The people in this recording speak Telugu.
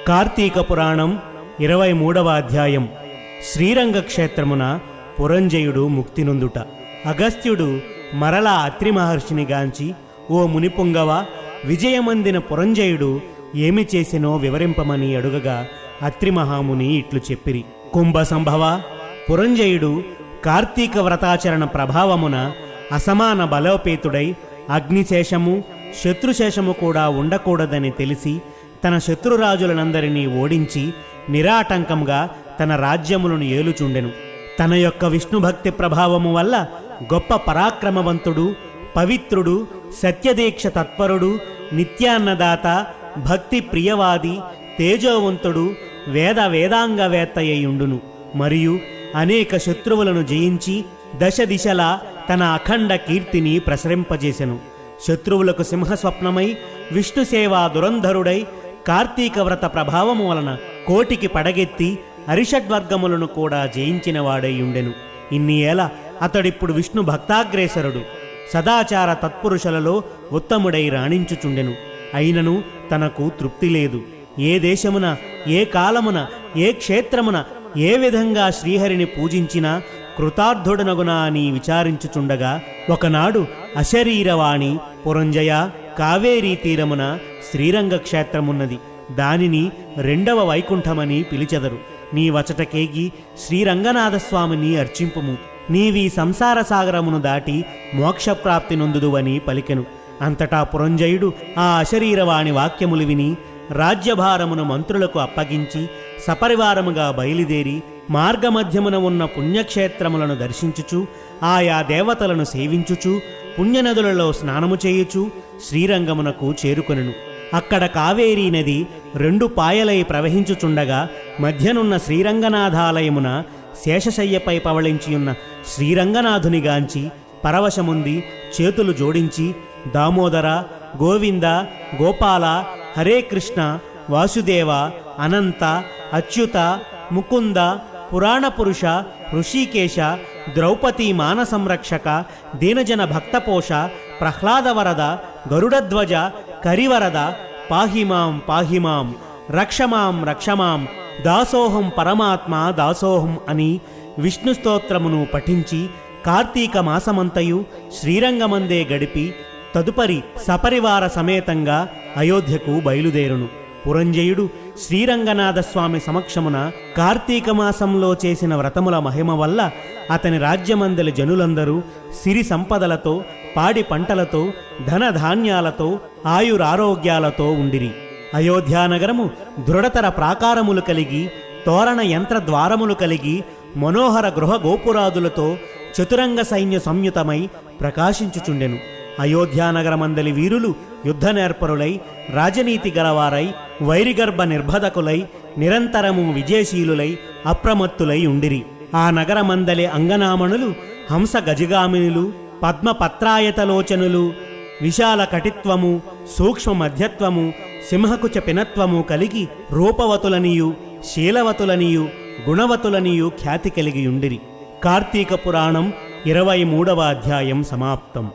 కార్తీక పురాణం 23వ అధ్యాయం. శ్రీరంగ క్షేత్రమున పురంజయుడు ముక్తినొందుట. అగస్త్యుడు మరలా అత్రి మహర్షిని గాంచి, ఓ మునిపుంగవ, విజయమందిన పురంజయుడు ఏమి చేసినో వివరింపమని అడుగగా అత్రి మహాముని ఇట్లు చెప్పిరి. కుంభ సంభవ, పురంజయుడు కార్తీక వ్రతాచరణ ప్రభావమున అసమాన బలోపేతుడై అగ్నిశేషము శత్రుశేషము కూడా ఉండకూడదని తెలిసి తన శత్రురాజులనందరినీ ఓడించి నిరాటంకంగా తన రాజ్యములను ఏలుచుండెను. తన యొక్క విష్ణుభక్తి ప్రభావము వల్ల గొప్ప పరాక్రమవంతుడు, పవిత్రుడు, సత్యదీక్ష తత్పరుడు, నిత్యాన్నదాత, భక్తి ప్రియవాది, తేజోవంతుడు, వేదాంగవేత్తయ్యుండును. మరియు అనేక శత్రువులను జయించి దశ దిశలా తన అఖండ కీర్తిని ప్రసరింపజేసెను. శత్రువులకు సింహస్వప్నమై విష్ణుసేవా దురంధరుడై కార్తీక వ్రత ప్రభావము వలన కోటికి పడగెత్తి అరిషడ్వర్గములను కూడా జయించినవాడై ఉండెను. ఇన్ని ఏల అతడిప్పుడు విష్ణు భక్తాగ్రేసరుడు, సదాచార తత్పురుషులలో ఉత్తముడై రాణించుచుండెను. అయినను తనకు తృప్తి లేదు. ఏ దేశమున, ఏ కాలమున, ఏ క్షేత్రమున ఏ విధంగా శ్రీహరిని పూజించినా కృతార్థుడనగునా అని విచారించుచుండగా ఒకనాడు అశరీరవాణి, పురంజయ, కావేరీ తీరమున శ్రీరంగ క్షేత్రమున్నది. దానిని 2వ వైకుంఠమని పిలిచెదరు. నీ వచటకేగి శ్రీరంగనాథస్వామిని అర్చింపుము. నీవీ సంసార సాగరమును దాటి మోక్షప్రాప్తి నొందుదువని పలికెను. అంతటా పురంజయుడు ఆ అశరీరవాణి వాక్యములు విని రాజ్యభారమును మంత్రులకు అప్పగించి సపరివారముగా బయలుదేరి మార్గమధ్యమున ఉన్న పుణ్యక్షేత్రములను దర్శించుచు ఆయా దేవతలను సేవించుచు పుణ్యనదులలో స్నానము చేయుచు శ్రీరంగమునకు చేరుకొనెను. అక్కడ కావేరీ నది 2 పాయలై ప్రవహించుచుండగా మధ్యనున్న శ్రీరంగనాథాలయమున శేషశయ్యపై పవళించియున్న శ్రీరంగనాథునిగాంచి పరవశముంది చేతులు జోడించి, దామోదర, గోవింద, గోపాల, హరే కృష్ణ, వాసుదేవ, అనంత, అచ్యుత, ముకుంద, పురాణపురుష, ఋషికేశ, ద్రౌపదీ మానసంరక్షక, దీనజన భక్తపోష, ప్రహ్లాదవరద, గరుడధ్వజ, కరివరద, పాహిమాం పాహిమాం, రక్షమాం రక్షమాం, దాసోహం పరమాత్మ దాసోహం అని విష్ణు స్తోత్రమును పఠించి కార్తీక మాసమంతయు శ్రీరంగమందే గడిపి తదుపరి సపరివార సమేతంగా అయోధ్యకు బయలుదేరును. పురంజయుడు శ్రీరంగనాథస్వామి సమక్షమున కార్తీక మాసంలో చేసిన వ్రతముల మహిమ వల్ల అతని రాజ్యమందలి జనులందరూ సిరి సంపదలతో, పాడి పంటలతో, ధనధాన్యాలతో, ఆయురారోగ్యాలతో ఉండిరి. అయోధ్యానగరము దృఢతర ప్రాకారములు కలిగి, తోరణ యంత్ర ద్వారములు కలిగి, మనోహర గృహ గోపురాదులతో చతురంగ సైన్య సంయుతమై ప్రకాశించుచుండెను. అయోధ్యానగరమందలి వీరులు యుద్ధ నేర్పరులై, రాజనీతి గలవారై, వైరిగర్భ నిర్భదకులై, నిరంతరము విజయశీలులై, అప్రమత్తులై ఉండిరి. ఆ నగరమందలి అంగనామణులు హంస గజగామినులు, పద్మపత్రాయతలోచనులు, విశాల కటిత్వము, సూక్ష్మ మధ్యత్వము, సింహకుచ పినత్వము కలిగి రూపవతులనియు, శీలవతులనియు, గుణవతులనియు ఖ్యాతి కలిగి ఉండిరి. కార్తీక పురాణం 23వ అధ్యాయం సమాప్తం.